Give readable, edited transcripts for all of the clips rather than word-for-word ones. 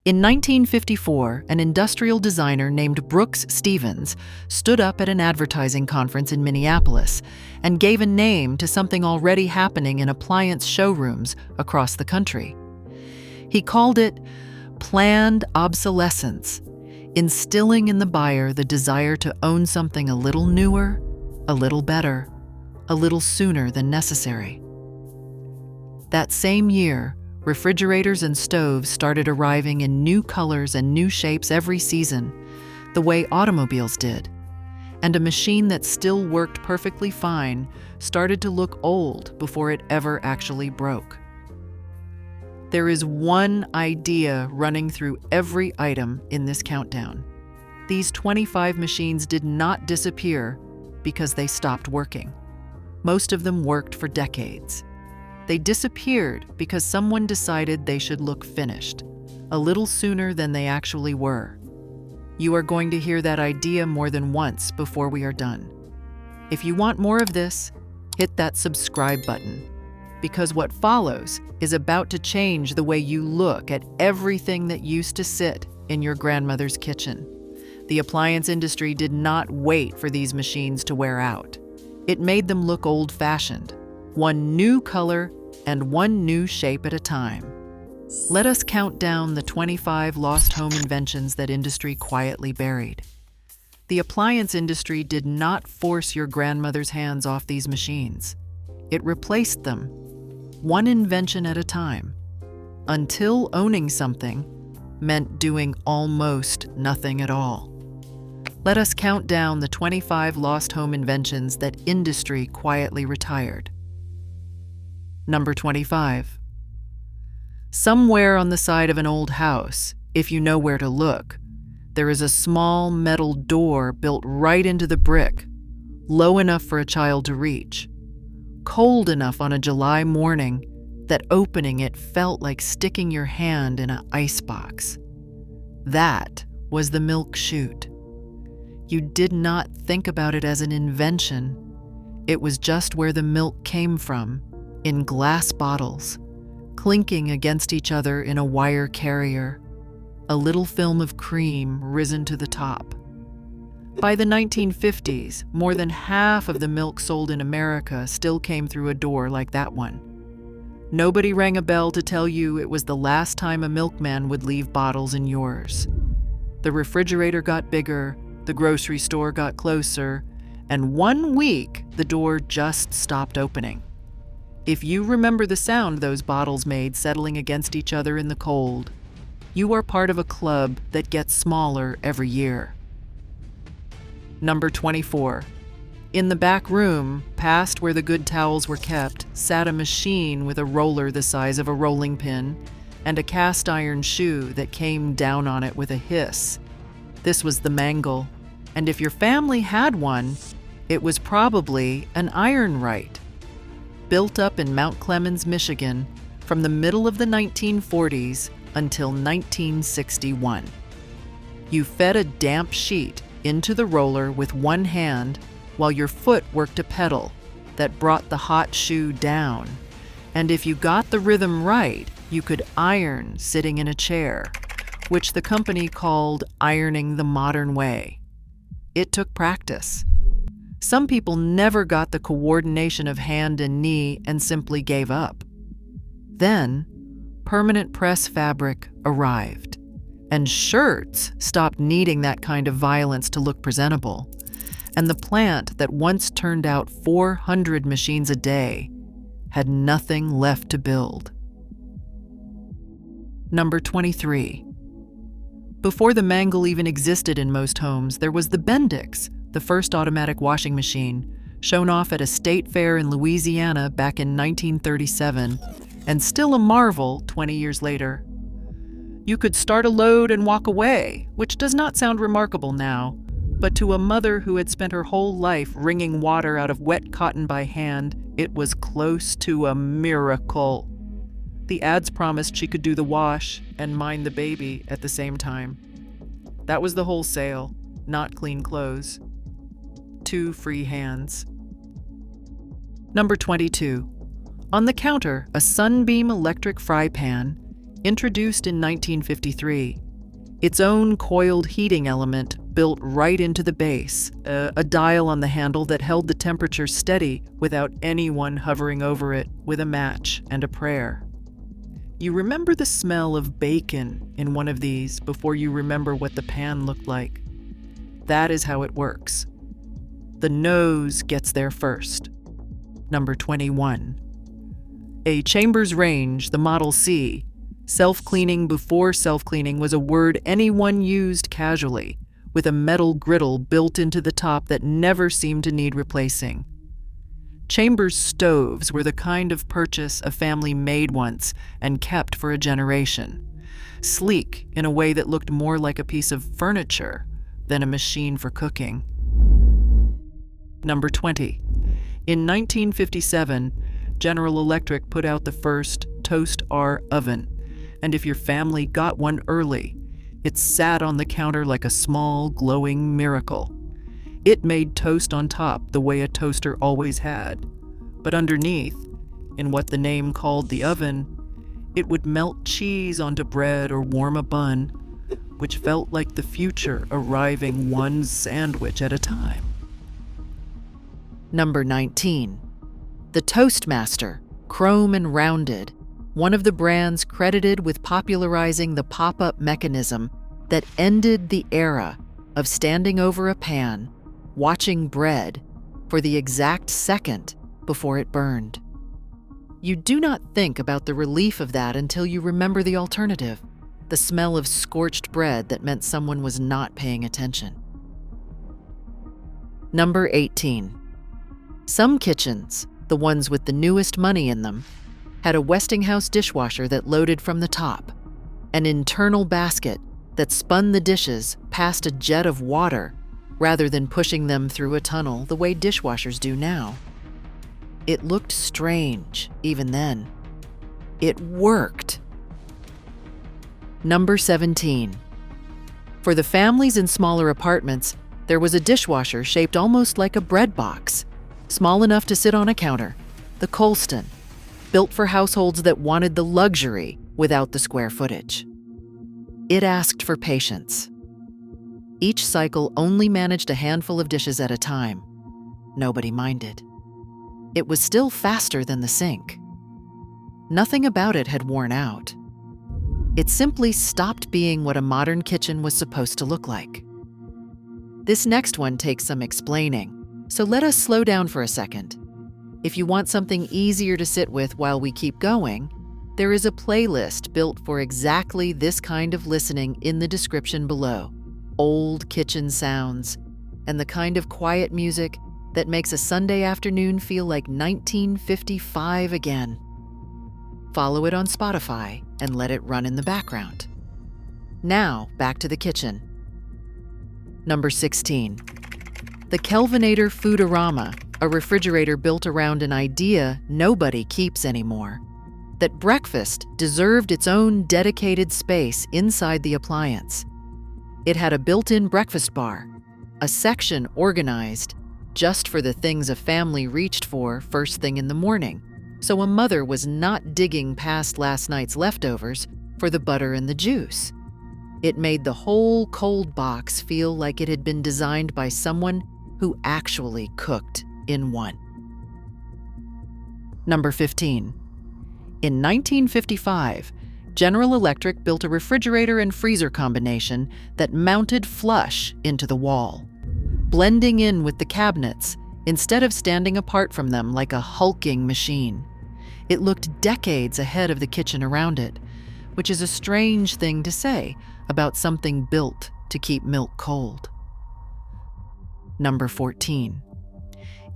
In 1954, an industrial designer named Brooks Stevens stood up at an advertising conference in Minneapolis and gave a name to something already happening in appliance showrooms across the country. He called it planned obsolescence, instilling in the buyer the desire to own something a little newer, a little better, a little sooner than necessary. That same year, refrigerators and stoves started arriving in new colors and new shapes every season, the way automobiles did. And a machine that still worked perfectly fine started to look old before it ever actually broke. There is one idea running through every item in this countdown. These 25 machines did not disappear because they stopped working. Most of them worked for decades. They disappeared because someone decided they should look finished, a little sooner than they actually were. You are going to hear that idea more than once before we are done. If you want more of this, hit that subscribe button, because what follows is about to change the way you look at everything that used to sit in your grandmother's kitchen. The appliance industry did not wait for these machines to wear out. It made them look old-fashioned, one new color and one new shape at a time. Let us count down the 25 lost home inventions that industry quietly buried. The appliance industry did not force your grandmother's hands off these machines. It replaced them, one invention at a time, until owning something meant doing almost nothing at all. Let us count down the 25 lost home inventions that industry quietly retired. Number 25. Somewhere on the side of an old house, if you know where to look, there is a small metal door built right into the brick, low enough for a child to reach, cold enough on a July morning that opening it felt like sticking your hand in an icebox. That was the milk chute. You did not think about it as an invention. It was just where the milk came from, in glass bottles, clinking against each other in a wire carrier, a little film of cream risen to the top. By the 1950s, more than half of the milk sold in America still came through a door like that one. Nobody rang a bell to tell you it was the last time a milkman would leave bottles in yours. The refrigerator got bigger, the grocery store got closer, and 1 week the door just stopped opening. If you remember the sound those bottles made settling against each other in the cold, you are part of a club that gets smaller every year. Number 24. In the back room, past where the good towels were kept, sat a machine with a roller the size of a rolling pin and a cast iron shoe that came down on it with a hiss. This was the mangle, and if your family had one, it was probably an iron right. Built up in Mount Clemens, Michigan, from the middle of the 1940s until 1961. You fed a damp sheet into the roller with one hand while your foot worked a pedal that brought the hot shoe down. And if you got the rhythm right, you could iron sitting in a chair, which the company called ironing the modern way. It took practice. Some people never got the coordination of hand and knee and simply gave up. Then, permanent press fabric arrived, and shirts stopped needing that kind of violence to look presentable, and the plant that once turned out 400 machines a day had nothing left to build. Number 23. Before the mangle even existed in most homes, there was the Bendix, the first automatic washing machine, shown off at a state fair in Louisiana back in 1937, and still a marvel 20 years later. You could start a load and walk away, which does not sound remarkable now, but to a mother who had spent her whole life wringing water out of wet cotton by hand, it was close to a miracle. The ads promised she could do the wash and mind the baby at the same time. That was the whole sale, not clean clothes. 2 free hands. Number 22. On the counter, a Sunbeam electric fry pan, Introduced in 1953, its own coiled heating element built right into the base, a dial on the handle that held the temperature steady without anyone hovering over it with a match and a prayer. You remember the smell of bacon in one of these before you remember what the pan looked like. That is how it works. The nose gets there first. Number 21. A Chambers range, the Model C. Self-cleaning before self-cleaning was a word anyone used casually, with a metal griddle built into the top that never seemed to need replacing. Chambers stoves were the kind of purchase a family made once and kept for a generation. Sleek in a way that looked more like a piece of furniture than a machine for cooking. Number 20. In 1957, General Electric put out the first Toast R oven, and if your family got one early, it sat on the counter like a small, glowing miracle. It made toast on top the way a toaster always had, but underneath, in what the name called the oven, it would melt cheese onto bread or warm a bun, which felt like the future arriving one sandwich at a time. Number 19. The Toastmaster, chrome and rounded, one of the brands credited with popularizing the pop-up mechanism that ended the era of standing over a pan, watching bread for the exact second before it burned. You do not think about the relief of that until you remember the alternative, the smell of scorched bread that meant someone was not paying attention. Number 18. Some kitchens, the ones with the newest money in them, had a Westinghouse dishwasher that loaded from the top, an internal basket that spun the dishes past a jet of water rather than pushing them through a tunnel the way dishwashers do now. It looked strange even then. It worked. Number 17. For the families in smaller apartments, there was a dishwasher shaped almost like a bread box, small enough to sit on a counter, the Colston, built for households that wanted the luxury without the square footage. It asked for patience. Each cycle only managed a handful of dishes at a time. Nobody minded. It was still faster than the sink. Nothing about it had worn out. It simply stopped being what a modern kitchen was supposed to look like. This next one takes some explaining, so let us slow down for a second. If you want something easier to sit with while we keep going, there is a playlist built for exactly this kind of listening in the description below. Old kitchen sounds, and the kind of quiet music that makes a Sunday afternoon feel like 1955 again. Follow it on Spotify and let it run in the background. Now, back to the kitchen. Number 16. The Kelvinator Foodorama, a refrigerator built around an idea nobody keeps anymore, that breakfast deserved its own dedicated space inside the appliance. It had a built-in breakfast bar, a section organized just for the things a family reached for first thing in the morning, so a mother was not digging past last night's leftovers for the butter and the juice. It made the whole cold box feel like it had been designed by someone who actually cooked in one. Number 15. In 1955, General Electric built a refrigerator and freezer combination that mounted flush into the wall, blending in with the cabinets instead of standing apart from them like a hulking machine. It looked decades ahead of the kitchen around it, which is a strange thing to say about something built to keep milk cold. Number 14.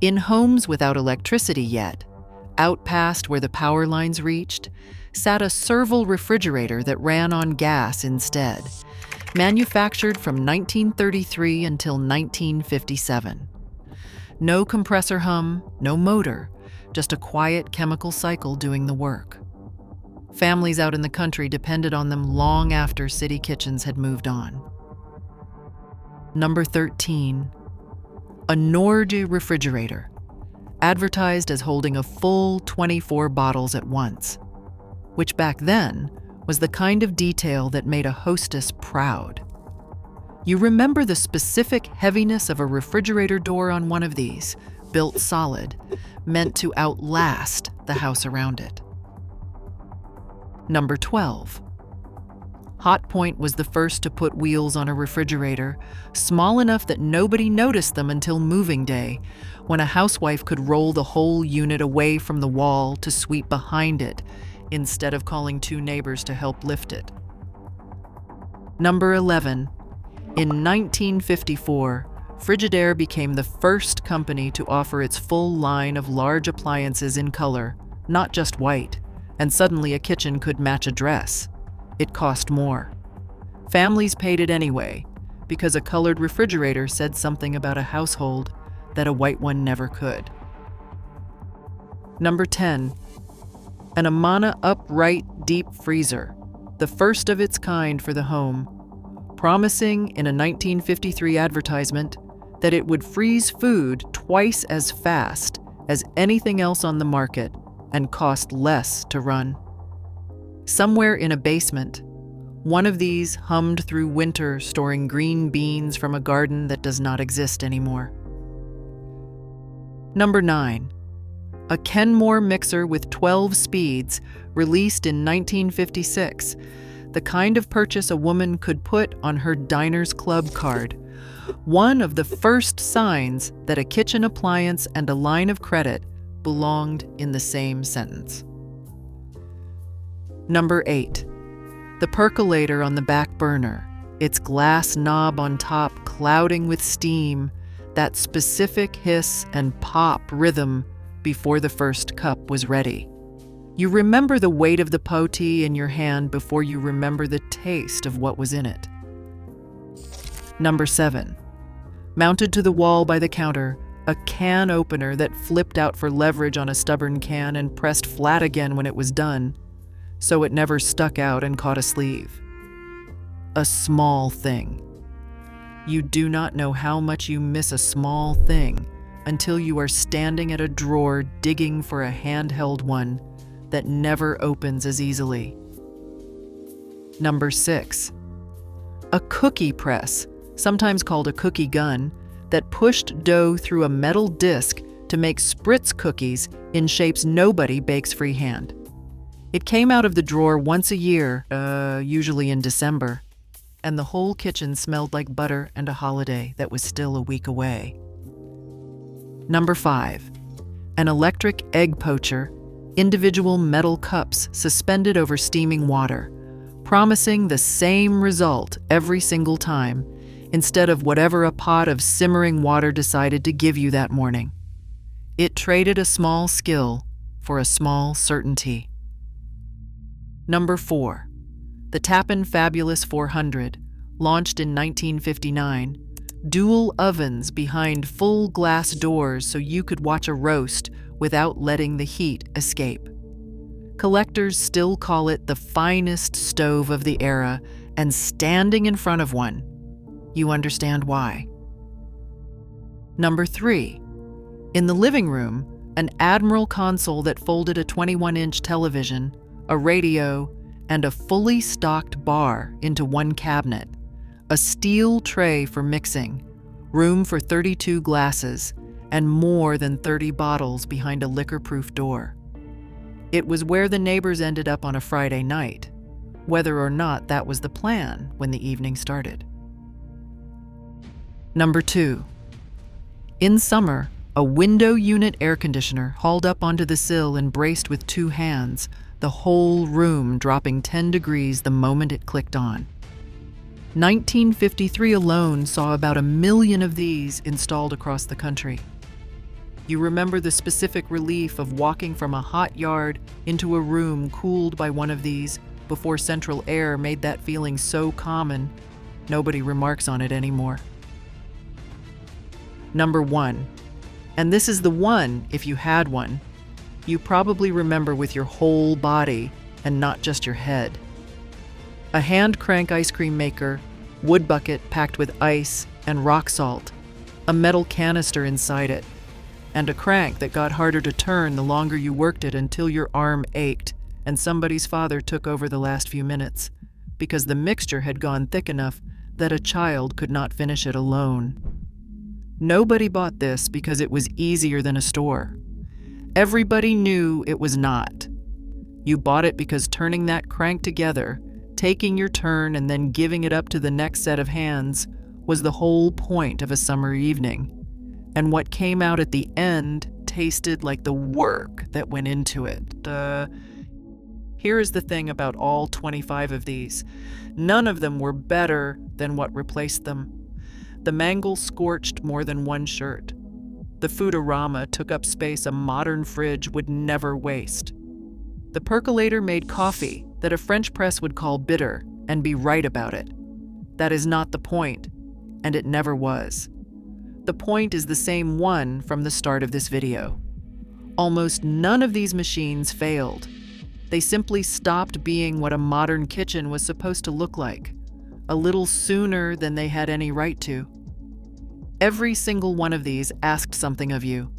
In homes without electricity yet, out past where the power lines reached, sat a serval refrigerator that ran on gas instead, manufactured from 1933 until 1957. No compressor hum, no motor, just a quiet chemical cycle doing the work. Families out in the country depended on them long after city kitchens had moved on. Number 13. A Nord refrigerator, advertised as holding a full 24 bottles at once, which back then was the kind of detail that made a hostess proud. You remember the specific heaviness of a refrigerator door on one of these, built solid, meant to outlast the house around it. Number 12. Hotpoint was the first to put wheels on a refrigerator, small enough that nobody noticed them until moving day, when a housewife could roll the whole unit away from the wall to sweep behind it, instead of calling two neighbors to help lift it. Number 11. In 1954, Frigidaire became the first company to offer its full line of large appliances in color, not just white, and suddenly a kitchen could match a dress. It cost more. Families paid it anyway, because a colored refrigerator said something about a household that a white one never could. Number 10. An Amana upright deep freezer, the first of its kind for the home, promising in a 1953 advertisement that it would freeze food twice as fast as anything else on the market and cost less to run. Somewhere in a basement, one of these hummed through winter, storing green beans from a garden that does not exist anymore. Number 9. A Kenmore mixer with 12 speeds, released in 1956, the kind of purchase a woman could put on her Diners Club card, one of the first signs that a kitchen appliance and a line of credit belonged in the same sentence. Number 8. The percolator on the back burner, its glass knob on top clouding with steam, that specific hiss and pop rhythm before the first cup was ready. You remember the weight of the pot-tea in your hand before you remember the taste of what was in it. Number 7. Mounted to the wall by the counter, a can opener that flipped out for leverage on a stubborn can and pressed flat again when it was done, so it never stuck out and caught a sleeve. A small thing. You do not know how much you miss a small thing until you are standing at a drawer digging for a handheld one that never opens as easily. Number 6. A cookie press, sometimes called a cookie gun, that pushed dough through a metal disc to make spritz cookies in shapes nobody bakes freehand. It came out of the drawer once a year, usually in December, and the whole kitchen smelled like butter and a holiday that was still a week away. Number 5. An electric egg poacher, individual metal cups suspended over steaming water, promising the same result every single time, instead of whatever a pot of simmering water decided to give you that morning. It traded a small skill for a small certainty. Number 4. The Tappan Fabulous 400, launched in 1959, dual ovens behind full glass doors so you could watch a roast without letting the heat escape. Collectors still call it the finest stove of the era, and standing in front of one, you understand why. Number 3. In the living room, an Admiral console that folded a 21-inch television, a radio, and a fully stocked bar into one cabinet, a steel tray for mixing, room for 32 glasses, and more than 30 bottles behind a liquor-proof door. It was where the neighbors ended up on a Friday night, whether or not that was the plan when the evening started. Number 2. In summer, a window unit air conditioner hauled up onto the sill and braced with 2 hands, the whole room dropping 10 degrees the moment it clicked on. 1953 alone saw about 1 million of these installed across the country. You remember the specific relief of walking from a hot yard into a room cooled by one of these before central air made that feeling so common, nobody remarks on it anymore. Number 1, and this is the one, if you had one, you probably remember with your whole body and not just your head. A hand crank ice cream maker, wood bucket packed with ice and rock salt, a metal canister inside it, and a crank that got harder to turn the longer you worked it until your arm ached and somebody's father took over the last few minutes, because the mixture had gone thick enough that a child could not finish it alone. Nobody bought this because it was easier than a store. Everybody knew it was not. You bought it because turning that crank together, taking your turn and then giving it up to the next set of hands was the whole point of a summer evening. And what came out at the end tasted like the work that went into it. Here is the thing about all 25 of these. None of them were better than what replaced them. The mangle scorched more than one shirt. The foodorama took up space a modern fridge would never waste. The percolator made coffee that a French press would call bitter and be right about it. That is not the point, and it never was. The point is the same one from the start of this video. Almost none of these machines failed. They simply stopped being what a modern kitchen was supposed to look like, a little sooner than they had any right to. Every single one of these asked something of you.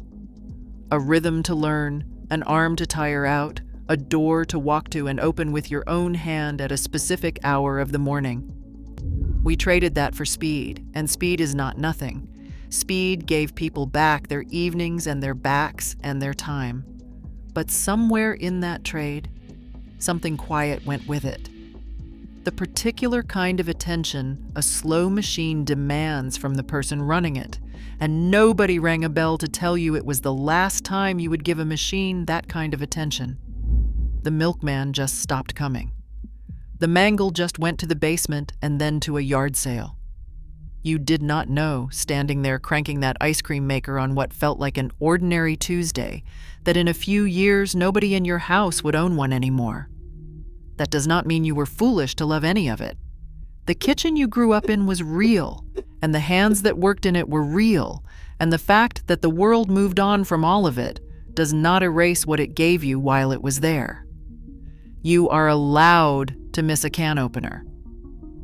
A rhythm to learn, an arm to tire out, a door to walk to and open with your own hand at a specific hour of the morning. We traded that for speed, and speed is not nothing. Speed gave people back their evenings and their backs and their time. But somewhere in that trade, something quiet went with it. The particular kind of attention a slow machine demands from the person running it, and nobody rang a bell to tell you it was the last time you would give a machine that kind of attention. The milkman just stopped coming. The mangle just went to the basement and then to a yard sale. You did not know, standing there cranking that ice cream maker on what felt like an ordinary Tuesday, that in a few years nobody in your house would own one anymore. That does not mean you were foolish to love any of it. The kitchen you grew up in was real, and the hands that worked in it were real, and the fact that the world moved on from all of it does not erase what it gave you while it was there. You are allowed to miss a can opener.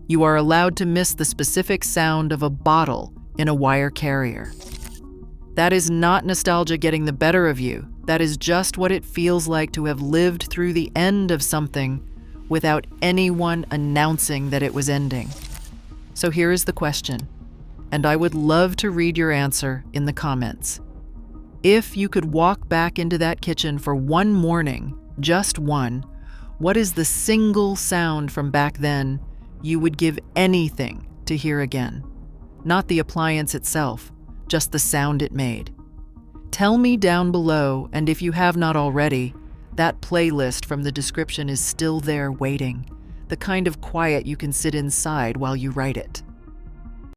You are allowed to miss the specific sound of a bottle in a wire carrier. That is not nostalgia getting the better of you. That is just what it feels like to have lived through the end of something without anyone announcing that it was ending. So here is the question, and I would love to read your answer in the comments. If you could walk back into that kitchen for one morning, just one, what is the single sound from back then you would give anything to hear again? Not the appliance itself, just the sound it made. Tell me down below, and if you have not already, that playlist from the description is still there waiting, the kind of quiet you can sit inside while you write it.